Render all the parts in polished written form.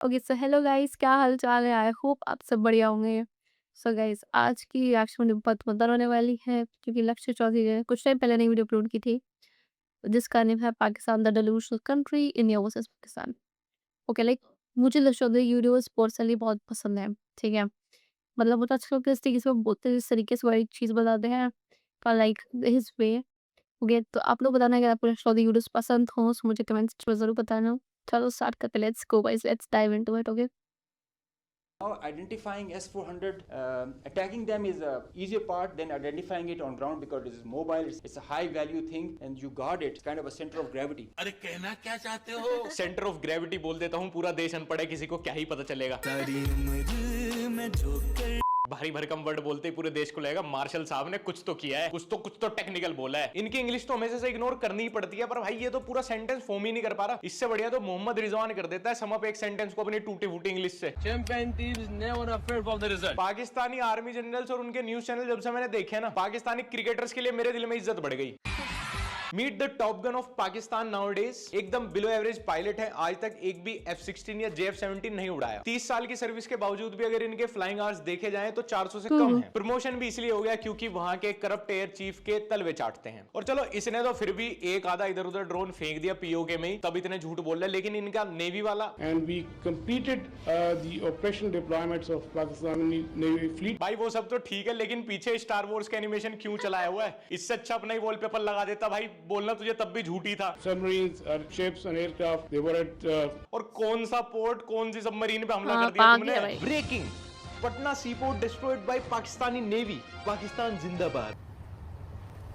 Okay so hello guys, क्या हाल चाल है? आई होप आप सब बढ़िया होंगे। सो गाइस, आज की रिएक्शन मुझे बहुत मजेदार होने वाली है क्योंकि लक्ष्य चौधरी ने कुछ टाइम पहले नई वीडियो अपलोड की थी जिसका नेम है Pakistan the delusional country, India versus Pakistan. Okay like मुझे लक्ष्य चौधरी की वीडियोस पर्सनली बहुत पसंद है। ठीक है, मतलब बहुत अच्छा लगता है इस तरीके से वो बोलते हैं, जिस तरीके से वो एक चीज़ बताते हैं का लाइक हिज वे। ओके, तो आप लोग बताना अगर आपको लक्ष्य चौधरी की वीडियोस पसंद हो तो मुझे कमेंट्स में जरूर बताना। चलो स्टार्ट करते, let's go guys, let's dive into it. Okay, Now identifying S-400, attacking them is a easier part than identifying it on ground because it is mobile. It's a high value thing and you guard it. It's kind of a center of gravity. अरे कहना क्या चाहते हो? Centre of gravity बोल देता हूँ, पूरा देश अनपढ़ है, किसी को क्या ही पता चलेगा। सारी उम्र में जोकर भारी भरकम वर्ड बोलते ही पूरे देश को लगेगा मार्शल साहब ने कुछ तो किया है, कुछ तो टेक्निकल बोला है। इनकी इंग्लिश तो हमेशा से इग्नोर करनी ही पड़ती है, पर भाई ये तो पूरा सेंटेंस फॉर्म ही नहीं कर पा रहा। इससे बढ़िया तो मोहम्मद रिजवान कर देता है सम अप एक सेंटेंस को अपनी टूटी फूटी इंग्लिश से। Champion teams never afraid of the result. Pakistani army generals और उनके न्यूज चैनल जब से मैंने देखे ना, पाकिस्तानी क्रिकेटर्स के लिए मेरे दिल में इज्जत बढ़ गई। Meet the top gun of Pakistan nowadays, एकदम बिलो एवरेज पायलट है, आज तक एक भी F-16 या JF-17 नहीं उड़ाया। 30 साल की सर्विस के बावजूद भी अगर इनके फ्लाइंग आवर्स देखे जाएं तो 400 से कम है। प्रमोशन भी इसलिए हो गया क्योंकि वहां के करप्ट एयर चीफ के तलवे चाटते हैं। और चलो इसने तो फिर भी एक आधा इधर उधर ड्रोन फेंक दिया POK में ही, तब इतने झूठ बोल रहे हैं, लेकिन इनका नेवी वाला and we completed the operational deployments of Pakistani Navy fleet. भाई वो सब तो ठीक है, लेकिन पीछे स्टार वॉर्स का एनिमेशन क्यों चलाया हुआ है? इससे अच्छा अपना ही वॉलपेपर लगा देता भाई, बोलना तुझे तब भी झूठी था। Submarines, ships and aircraft, they were at और कौन सा पोर्ट, कौन सी सबमरीन पे हमला हाँ, कर दिया आ तुमने? गया भाई। Breaking, Patna sea port destroyed by Pakistani navy, Pakistan जिंदाबाद।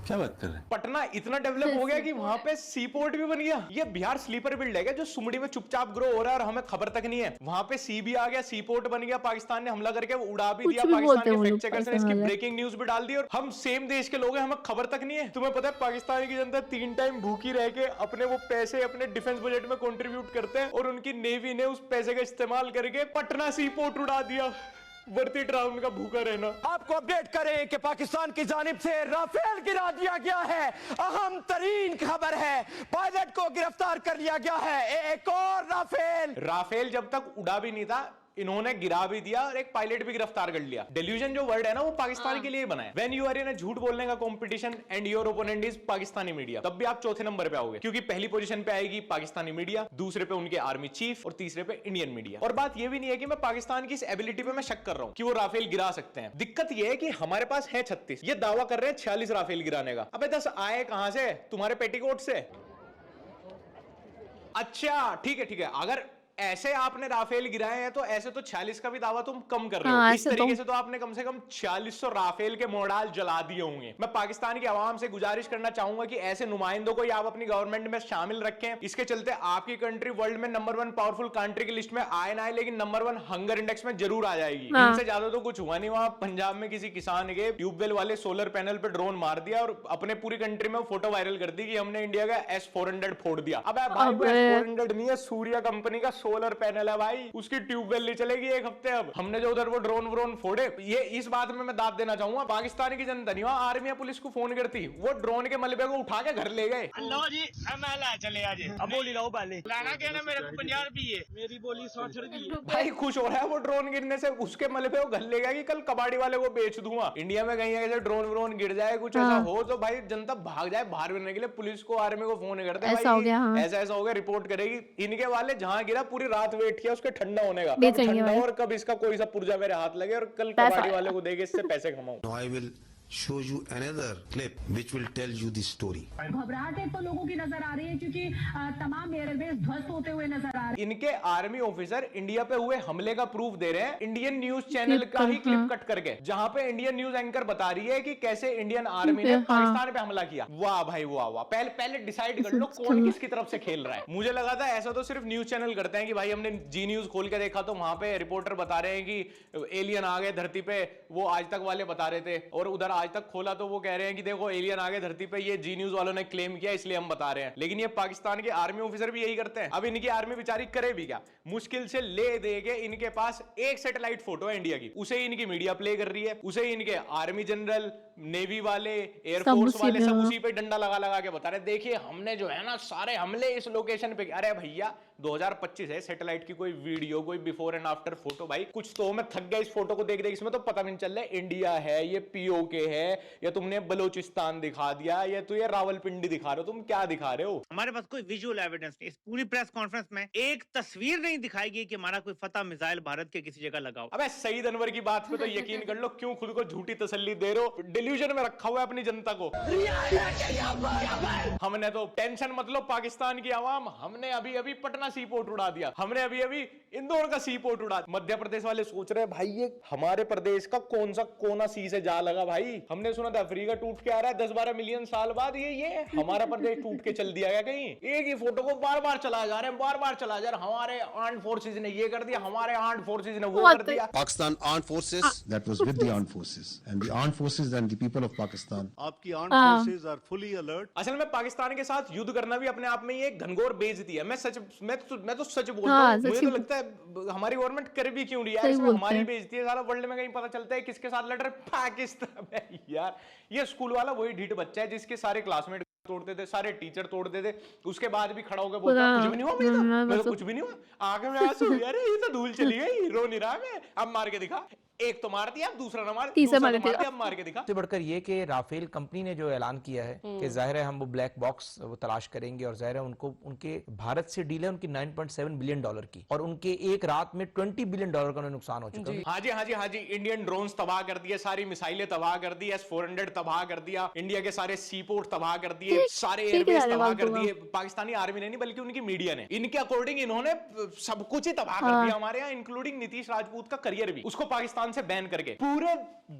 क्या बात कर रहे हैं? पटना इतना डेवलप हो गया कि वहां पे सी पोर्ट भी बन गया। ये बिहार स्लीपर बिल्ड है क्या जो सुमड़ी में चुपचाप ग्रो हो रहा है और हमें खबर तक नहीं है? वहां पे सी भी आ गया, सी पोर्ट बन गया, पाकिस्तान ने हमला करके वो उड़ा भी कुछ दिया। भी पाकिस्तान बोलते हैं के वो फैक्ट लोग चेकर्स ने पाकिस्तान इसकी वाले। ब्रेकिंग न्यूज भी डाल दी और हम सेम देश के लोग हैं, हमें खबर तक नहीं है। तुम्हें पता है पाकिस्तान की जनता 3 टाइम भूखी रह के अपने वो पैसे अपने डिफेंस बजट में कंट्रीब्यूट करते हैं और उनकी नेवी ने उस पैसे का इस्तेमाल करके पटना सी पोर्ट उड़ा दिया। वर्ती ड्राउन का भूखा रहना। आपको अपडेट करें कि पाकिस्तान की जानिब से राफेल गिरा दिया गया है। अहम तरीन खबर है, पायलट को गिरफ्तार कर लिया गया है। एक और राफेल जब तक उड़ा भी नहीं था, इन्होंने गिरा भी दिया और एक पायलट भी गिरफ्तार कर लिया। डेल्यूजन जो वर्ड है ना, वो पाकिस्तान के लिए बना है। व्हेन यू आर इन झूठ बोलने का competition and your opponent is Pakistani media, तब भी आप चौथे नंबर पे आओगे, क्योंकि पहली पोजीशन पे आएगी पाकिस्तानी मीडिया, दूसरे पे उनके आर्मी चीफ और तीसरे पे इंडियन मीडिया। और बात ये भी नहीं है कि मैं पाकिस्तान की इस एबिलिटी पे मैं शक कर रहा हूं कि वो राफेल गिरा सकते हैं। दिक्कत ये है कि हमारे पास है 36, ये दावा कर रहे हैं 46 राफेल गिराने का। अबे 10 आए कहां से? तुम्हारे पेटीकोट से? अच्छा ठीक है, अगर ऐसे आपने राफेल गिराए हैं तो ऐसे तो 46 का भी दावा तुम कम कर रहे हो। हाँ, इस ऐसे तो तरीके से तो आपने कम से कम 4600 राफेल के मॉडल जला दिए होंगे। मैं पाकिस्तान की आवाम से गुजारिश करना चाहूंगा कि ऐसे नुमाइंदों को आप अपनी गवर्नमेंट में शामिल रखें। इसके चलते आपकी कंट्री वर्ल्ड में नंबर 1 पावरफुल कंट्री की लिस्ट में आए ना आए, लेकिन नंबर 1 हंगर इंडेक्स में जरूर आ जाएगी। हाँ। इनसे ज्यादा तो कुछ हुआ नहीं। वहां पंजाब में किसी किसान के ट्यूबवेल वाले सोलर पैनल पे ड्रोन मार दिया और अपने पूरी कंट्री में फोटो वायरल कर दी कि हमने इंडिया का S-400 फोड़ दिया। अब भाई वो S-400 नहीं है, सूर्या कंपनी का सोलर पैनल है भाई, उसकी ट्यूबवेल नहीं चलेगी एक हफ्ते। अब हमने जो उधर वो ड्रोन फोड़े, ये इस बात में मैं दाद देना चाहूंगा पाकिस्तान की जनता नहीं, वहां आर्मी या पुलिस को फोन करती, वो ड्रोन के मलबे को उठा के घर ले गए। लो जी ला चले आज अब बोली लो पहले लाना क्या ना, मेरे को 50 रुपये, मेरी बोली 60 रुपये। भाई खुश हो रहा है वो ड्रोन गिरने से, उसके मलबे को घर ले गया कि कल कबाड़ी वाले को बेच दूंगा। इंडिया में कहीं ऐसे ड्रोन गिर जाए, कुछ ऐसा हो तो भाई जनता भाग जाए बाहर गिरने के लिए, पुलिस को आर्मी को फोन करते ऐसा हो गया, हाँ। ऐसा हो गया, रिपोर्ट करेगी। इनके वाले जहां गिरा पूरी रात वेट किया उसके ठंडा होने का, कब बेचेंगे ठंडा भाई। और कब इसका कोई सा पुर्जा मेरे हाथ लगे और कल पैसा कबाड़ी आएगा। वाले को देके इससे पैसे कमाऊं। Now I will show you another clip which will tell you the story. घबराहटें तो लोगों की नजर आ रही है क्योंकि तमाम एयरबेस ध्वस्त होते हुए नजर आ रहे हैं। इनके आर्मी ऑफिसर इंडिया पे हुए हमले का प्रूफ दे रहे हैं इंडियन न्यूज चैनल का ही क्लिप कट करके, जहां पे इंडियन न्यूज एंकर बता रही है कि कैसे इंडियन आर्मी ने पाकिस्तान पे हमला किया। वाह भाई वाह, पहले डिसाइड कर लो कौन किसकी तरफ से खेल रहा है। मुझे लगा था ऐसा तो सिर्फ न्यूज चैनल करते हैं कि भाई हमने जी न्यूज खोल के देखा तो वहां पे रिपोर्टर बता रहे हैं कि एलियन आ गए धरती पे, वो आज तक वाले बता रहे थे, और उधर आज तक खोला तो वो कह रहे हैं कि देखो एलियन आ गए धरती पे, ये जी न्यूज वालों ने क्लेम किया इसलिए हम बता रहे हैं। लेकिन ये पाकिस्तान के आर्मी ऑफिसर भी यही करते हैं। अब इनकी आर्मी बेचारी करे भी क्या, मुश्किल से ले दे के इनके पास एक सैटेलाइट फोटो है इंडिया की, उसे ही इनकी मीडिया प्ले कर रही है, उसे ही इनके आर्मी जनरल, नेवी वाले, एयरफोर्स वाले सब उसी पे डंडा लगा लगा के बता रहे देखिए हमने जो है ना सारे हमले इस लोकेशन पे। अरे भैया 2025 है, सैटेलाइट की कोई वीडियो, कोई बिफोर एंड आफ्टर फोटो, भाई कुछ तो। मैं थक गया इस फोटो को देख देख, इसमें तो पता भी नहीं चल रहा है इंडिया है, ये पीओके है, या तुमने बलोचिस्तान दिखा दिया, या तो ये रावलपिंडी दिखा रहे हो, तुम क्या दिखा रहे हो? हमारे पास कोई विजुअल एविडेंस नहीं। इस पूरी प्रेस कॉन्फ्रेंस में एक तस्वीर नहीं दिखाई गई कि हमारा कोई फतह मिसाइल भारत के किसी जगह लगाओ। अबे सईद अनवर की बात पे तो यकीन कर लो, क्यों खुद को झूठी तसल्ली दे रहे हो? डिल्यूजन में रखा हुआ है अपनी जनता को। हमने तो टेंशन मतलब पाकिस्तान की आवाम, हमने अभी अभी पटना सी पोर्ट उड़ा दिया, हमने अभी अभी इंदौर का सी पोर्ट उड़ा। मध्य प्रदेश वाले सोच रहे हैं भाई ये हमारे प्रदेश का कौन सा कोना सी से जा लगा भाई। हमने सुना था अफ्रीका टूट के आ रहा है 10-12 मिलियन साल बाद, ये हमारा प्रदेश टूट के चल दिया गया कहीं। एक ही फोटो को बार बार चलाए जा रहे हैं, बार बार चलाए जा रहे हैं, हमारे आर्म्ड फोर्सेज ने ये कर दिया, हमारे आर्म्ड फोर्सेज ने वो कर दिया। Pakistan armed forces, that was with the armed forces, and the armed forces and the people of Pakistan. आपकी armed forces are fully alert. असल में पाकिस्तान के साथ युद्ध करना भी अपने आप में ये एक घनघोर बेइज्जती है। मैं तो सच बोलता हूँ, मुझे तो लगता है हमारी गवर्नमेंट कर भी क्यों रही है, इसमें हमारी बेइज्जती है। सारा वर्ल्ड में कहीं पता चलता है किसके साथ लड़ रहे, पाकिस्तान में। यार ये स्कूल वाला वही ढीठ बच्चा है जिसके सारे क्लासमेट तोड़ते थे, सारे टीचर तोड़ते थे, उसके बाद भी खड़ा होकर बोलता कुछ भी नहीं हुआ, मेरे तो कुछ भी नहीं हुआ। आंखें में आंसू, यार ये तो धूल चली गई, रो नहीं रहा मैं, अब मार के दिखा। एक तो मार दिया, दूसरा ना मार, दूसरा मार दिया, अब मार के दिखा। से बढ़कर ये कि राफेल कंपनी ने जो ऐलान किया है कि जाहिर है हम वो ब्लैक बॉक्स वो तलाश करेंगे, और जाहिर है उनको उनके भारत से डील है उनकी $9.7 बिलियन की, और उनके एक रात में $20 बिलियन का उन्हें नुकसान हो चुका है। हाँ जी, इंडियन ड्रोन्स तबाह कर दिए, सारी मिसाइलें तबाह कर दी, S-400 तबाह कर दिया, इंडिया के सारे सी पोर्ट तबाह कर दिए, सारे एयरबेस तबाह कर दिए। पाकिस्तानी आर्मी ने नहीं बल्कि उनकी मीडिया ने, इनके अकॉर्डिंग इन्होंने सब कुछ ही तबाह कर दिया हमारे यहाँ, इंक्लूडिंग नीतीश राजपूत का करियर भी, उसको पाकिस्तान से बैन करके। पूरे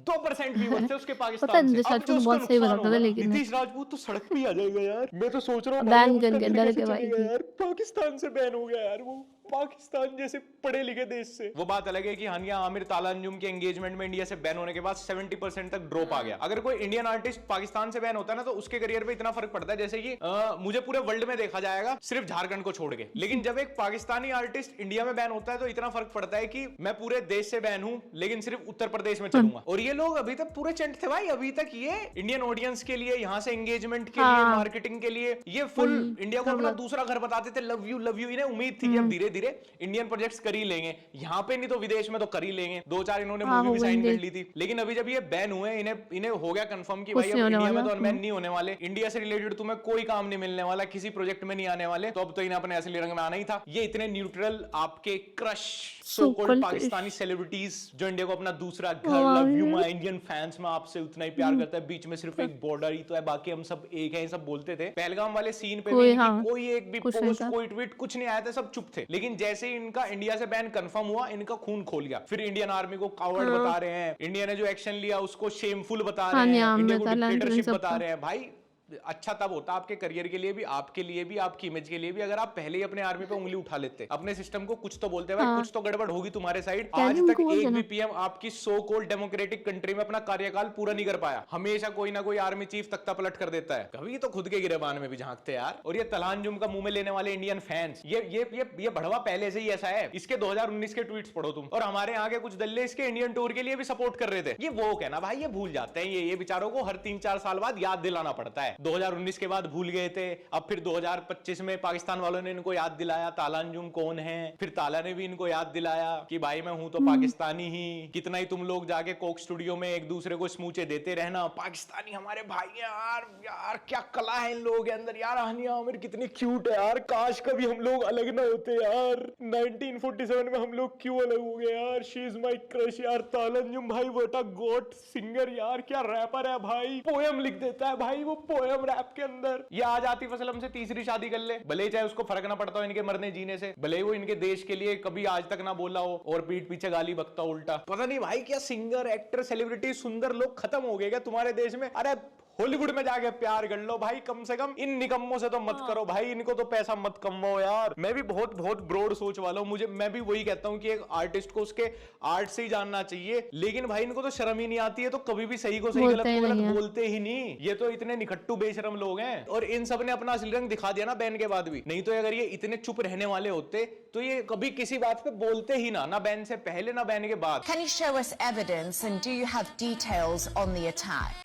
2% व्यूअर्स थे उसके पाकिस्तान से। अब जो बहुत सही बताता था, लेकिन नीतीश राजपूत तो सड़क पे आ जाएगा यार। मैं तो सोच रहा हूँ बैन करके डर के भाई यार, पाकिस्तान से बैन हो गया यार, वो पाकिस्तान जैसे पढ़े लिखे देश से। वो बात अलग है कि हानिया आमिर ताला अंजुम के एंगेजमेंट में इंडिया से बैन होने के बाद 70% तक ड्रॉप आ गया। अगर कोई इंडियन आर्टिस्ट पाकिस्तान से बैन होता है ना, तो उसके करियर पे इतना फर्क पड़ता है जैसे कि मुझे पूरे वर्ल्ड में देखा जाएगा सिर्फ झारखंड को छोड़ के। लेकिन जब एक पाकिस्तानी आर्टिस्ट इंडिया में बैन होता है तो इतना फर्क पड़ता है कि मैं पूरे देश से बैन हूं लेकिन सिर्फ उत्तर प्रदेश में चलूंगा। और ये लोग अभी तक पूरे चंट थे भाई, अभी तक ये इंडियन ऑडियंस के लिए, यहाँ से एंगेजमेंट के लिए, मार्केटिंग के लिए ये फुल इंडिया को अपना दूसरा घर बताते थे। लव यू इन्हें उम्मीद थी कि अब धीरे धीरे इंडियन प्रोजेक्ट्स कर ही लेंगे, यहाँ पे नहीं तो विदेश में तो कर ही लेंगे। 2-4 इन्होंने मूवी भी साइन कर ली थी, लेकिन अभी जब ये बैन हुए इन्हें हो गया कंफर्म कि भाई अब इंडिया में तो अनबैन नहीं होने वाले, इंडिया से रिलेटेड तुम्हें कोई काम नहीं मिलने वाला, किसी प्रोजेक्ट में नहीं आने वाले, तो अब तो इन्हें अपने असली रंग में आना ही था। ये इतने न्यूट्रल आपके crush so called Pakistani celebrities जो इंडिया को अपना दूसरा घर, love you my Indian fans, में आपसे उतना ही प्यार करता है, बीच में सिर्फ एक बॉर्डर ही तो है, बाकी हम सब एक हैं, सब बोलते थे। पहलगाम वाले सीन पे भी कोई एक भी पोस्ट, कोई ट्वीट कुछ नहीं आया था, सब चुप थे। लेकिन जैसे ही इनका इंडिया से बैन कंफर्म हुआ, इनका खून खोल गया। फिर इंडियन आर्मी को कावर्ड बता रहे हैं, इंडिया ने जो एक्शन लिया उसको शेमफुल बता रहे हैं, इंडिया को डिक्टेटरशिप बता रहे हैं। भाई अच्छा तब होता आपके करियर के लिए भी, आपके लिए भी, आपकी इमेज के लिए भी, अगर आप पहले ही अपने आर्मी पे उंगली उठा लेते, अपने सिस्टम को कुछ तो बोलते भाई कुछ तो गड़बड़ होगी तुम्हारे साइड। आज तक एक भी पीएम आपकी सो कॉल्ड डेमोक्रेटिक कंट्री में अपना कार्यकाल पूरा नहीं कर पाया, हमेशा कोई ना कोई आर्मी चीफ तख्ता पलट कर देता है। कभी तो खुद के गिरेबान में भी झांकते यार। और ये तलांजुम का मुंह में लेने वाले इंडियन फैंस, ये बढ़वा पहले से ही ऐसा है। इसके 2019 के ट्वीट्स पढ़ो तुम, और हमारे यहाँ के कुछ दल्ले इसके इंडियन टूर के लिए भी सपोर्ट कर रहे थे। ये वो कहना भाई ये भूल जाते हैं, ये बेचारों को हर 3-4 साल बाद याद दिलाना पड़ता है। 2019 के बाद भूल गए थे, अब फिर 2025 में पाकिस्तान वालों ने इनको याद दिलाया ताला अंजुम कौन है, फिर ताला ने भी इनको याद दिलाया कि भाई मैं हूं तो पाकिस्तानी ही। कितना ही तुम लोग जाके कोक स्टूडियो में एक दूसरे को स्मूचे देते रहना, पाकिस्तानी हमारे भाई हैं यार क्या कला है इन लोगों के अंदर यार। हानिया आमिर कितनी क्यूट है यार, काश कभी हम लोग अलग ना होते यार। 1947 में हम लोग क्यों अलग हो गए यार। शी इज माय क्रश यार। ताला अंजुम भाई व्हाट अ गॉड सिंगर यार, क्या रैपर है भाई, पोएम लिख देता है भाई वो, पोएम रैप के अंदर। ये आज आतिफ असलम से तीसरी शादी कर ले, भले चाहे उसको फर्क ना पड़ता हो इनके मरने जीने से, भले वो इनके देश के लिए कभी आज तक ना बोला हो और पीठ पीछे गाली बकता उल्टा। पता नहीं भाई क्या सिंगर, एक्टर, सेलिब्रिटी, सुंदर लोग खत्म हो गए क्या तुम्हारे देश में। अरे हॉलीवुड में जाके प्यार कर लो भाई, कम से कम इन निकम्मों से तो मत करो भाई, इनको तो पैसा मत कमवाओ यार। मैं भी बहुत ब्रॉड सोच वाला हूँ, मैं भी वही कहता हूँ कि एक आर्टिस्ट को उसके आर्ट से ही जानना चाहिए, लेकिन भाई इनको तो शर्म ही नहीं आती है, तो कभी भी सही को सही गलत को गलत बोलते ही नहीं। ये तो इतने निखट्टू बेशरम लोग हैं, और इन सब ने अपना असली रंग दिखा दिया ना बैन के बाद भी। नहीं तो अगर ये इतने चुप रहने वाले होते तो ये कभी किसी बात पे बोलते ही ना बैन से पहले ना बैन के बाद। Can you show us evidence and do you have details on the attack?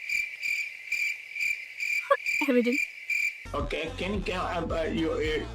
Evidence. Okay,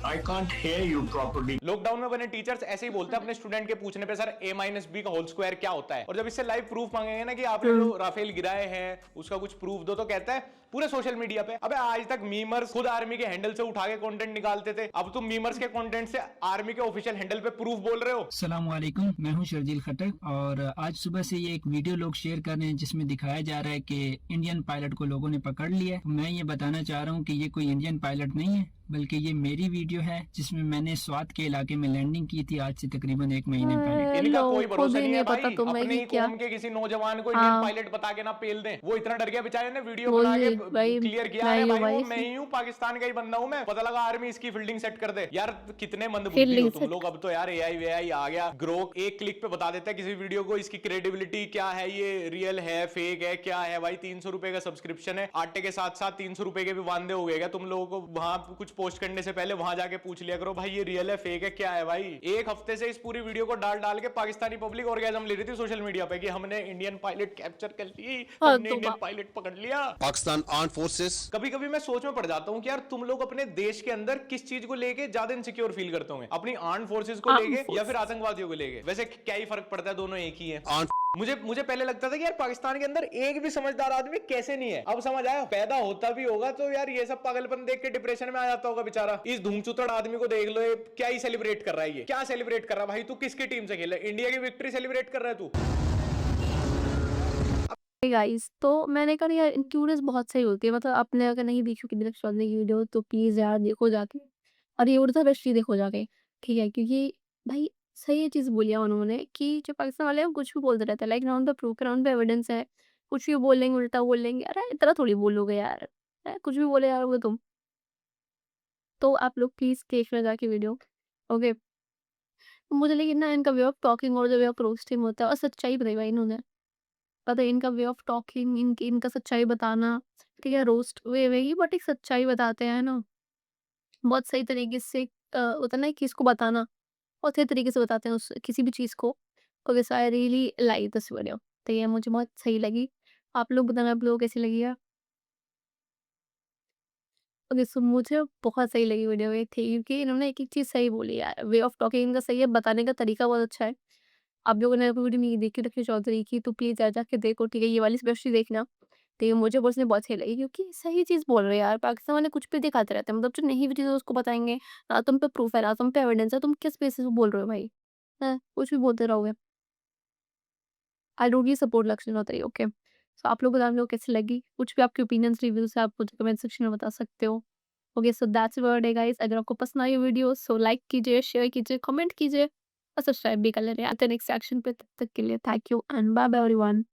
I can't hear you properly. Lockdown में बने टीचर्स ऐसे ही बोलते हैं अपने स्टूडेंट के पूछने पे, सर a-b का होल स्क्वायर क्या होता है, और जब इससे लाइव प्रूफ मांगेंगे ना कि आपने जो राफेल गिराए हैं उसका कुछ प्रूफ दो, तो कहता है पूरे सोशल मीडिया पे। अबे आज तक मीमर्स खुद आर्मी के हैंडल से उठा के कंटेंट निकालते थे, अब तुम मीमर्स के कंटेंट से आर्मी के ऑफिशियल हैंडल पे प्रूफ बोल रहे हो। अस्सलाम वालेकुम, मैं हूं शर्जील खट्टर और आज सुबह से ये एक वीडियो लोग शेयर कर रहे हैं जिसमें दिखाया जा रहा है कि इंडियन पायलट को लोगों ने पकड़ लिया है। मैं ये बताना चाह रहा हूं कि ये कोई इंडियन पायलट नहीं है, बल्कि ये मेरी वीडियो है जिसमें मैंने स्वात के इलाके में लैंडिंग की थी आज से तकरीबन 1 महीने पहले। इनका लो, कोई खुद भरोसा ही नहीं है नहीं पता भाई, तुम्हें अपने कि ही क्या। कौम के किसी नौजवान को इंडियन हाँ। पायलट बता के ना पेल दें। वो इतना डर गया बेचारे ने वीडियो बोल बना के दे, भाई, क्लियर किया, मैं अरे ही हूँ भाई वो भाई। मैं ही हूँ, पाकिस्तान का ही बंदा हूँ मैं, पता लगा आर्मी इसकी फील्डिंग सेट कर दे। यार कितने मंदबुद्धि हो फील्डिंग तुम सेट। लोग। अब तो यार एआई वेआई आ गया, ग्रोक एक क्लिक पे बता देता है किसी वीडियो को इसकी क्रेडिबिलिटी क्या है, ये रियल है फेक है क्या है। भाई 300 रुपए का सब्सक्रिप्शन है, आटे के साथ साथ 300 रुपए के भी वांदे हो गए क्या तुम लोगों को? वहां कुछ पोस्ट करने से पहले वहां जाके पूछ लिया करो भाई ये रियल है फेक है क्या है। भाई एक हफ्ते से इस पूरी वीडियो को डाल डाल के पाकिस्तानी पब्लिक ऑर्गेजम ले रही थी सोशल मीडिया पे कि हमने इंडियन पायलट कैप्चर कर ली, हाँ, हमने तो इंडियन पायलट पकड़ लिया। Pakistan Armed Forces कभी कभी मैं सोच में पड़ जाता हूँ कि यार तुम लोग अपने देश के अंदर किस चीज को लेके ज्यादा इनसिक्योर फील करते होंगे, अपनी आर्म फोर्सेस को Armed लेके या फिर आतंकवादियों को लेके? वैसे क्या ही फर्क पड़ता है, दोनों एक ही है। Armed मुझे पहले लगता था कि यार पाकिस्तान के अंदर एक भी समझदार आदमी कैसे नहीं है, अब समझ आया पैदा होता भी होगा तो यार ये सब पागलपन देख के डिप्रेशन में आ जाता होगा बेचारा। इस धूमचुतड़ आदमी को देख लो, ये क्या ही सेलिब्रेट कर रहा है, ये क्या सेलिब्रेट कर रहा है भाई? तू किसकी टीम से खेला? इंडिया की विक्ट्री सेलिब्रेट कर रहा है तू? गाइस, तो मैंने कहा यार इनकी वीडियोस बहुत सही होती है, मतलब आपने अगर नहीं देखी होगी दिलक चौधरी की वीडियो तो प्लीज यार देखो जाके, और ये उड़ता बेस्ट देखो जाके, ठीक है? क्योंकि भाई सही चीज बोली है उन्होंने कि जो पाकिस्तान वाले हैं वो कुछ भी बोलते रहते हैं, लाइक ग्राउंड पे प्रूफ, ग्राउंड पे एविडेंस है, कुछ भी बोलेंगे उल्टा बोलेंगे। अरे इतना थोड़ी बोलोगे यार, कुछ भी बोले यार वो तुम। तो आप लोग प्लीज देखना जाके वीडियो, ओके? मुझे लेकिन ना इनका वे ऑफ टॉकिंग और जो वे ऑफ रोस्टिंग होता है और सच्चाई बताई भाई इन्होंने, पता है इनका वे ऑफ टॉकिंग, इनका सच्चाई बताना, ठीक है? रोस्ट वे ही बट एक सच्चाई बताते हैं ना, बहुत सही तरीके से होता है ना कि इसको बताना, बहुत सही तरीके से बताते हैं उस किसी भी चीज़ को। Okay, so I really like this video, तो ये मुझे बहुत सही लगी। आप लोग बताना आप लोगों को कैसी लगी है? ओके, सो मुझे बहुत सही लगी वीडियो ये थी क्योंकि इन्होंने एक-एक चीज़ सही बोली यार, वे ऑफ टॉकिंग इनका सही है, बताने का तरीका बहुत अच्छा है। आप लोगों ने वीडियो नहीं देखी लक्ष्य चौधरी की तो प्लीज़ जा के देखो, ठीक है? ये वाली स्पेशली देखना, ठीक है? मुझे पर्सनली बहुत सही लगी क्योंकि सही चीज़ बोल रहे हैं यार, पाकिस्तान वाले कुछ भी दिखाते रहते हैं, मतलब जो नहीं भी चीज़ है उसको बताएँगे, ना तुम पे प्रूफ है, ना तुम पे एविडेंस है, तुम किस बेसिस पे बोल रहे हो भाई? हैं? कुछ भी बोलते रहोगे। आई टोटली सपोर्ट लक्ष्य चौधरी, ओके? सो आप लोग बताना आप लोग कैसी लगी? कुछ भी आपके ओपिनियंस, रिव्यूज़ है आप मुझे कमेंट सेक्शन में बता सकते हो। Okay, so that's about it guys. अगर आपको पसंद आई वीडियो सो लाइक कीजिए, शेयर कीजिए, कमेंट कीजिए और सब्सक्राइब भी कर लें। आते हैं नेक्स्ट सेक्शन पे, तब तक के लिए thank you and bye bye everyone.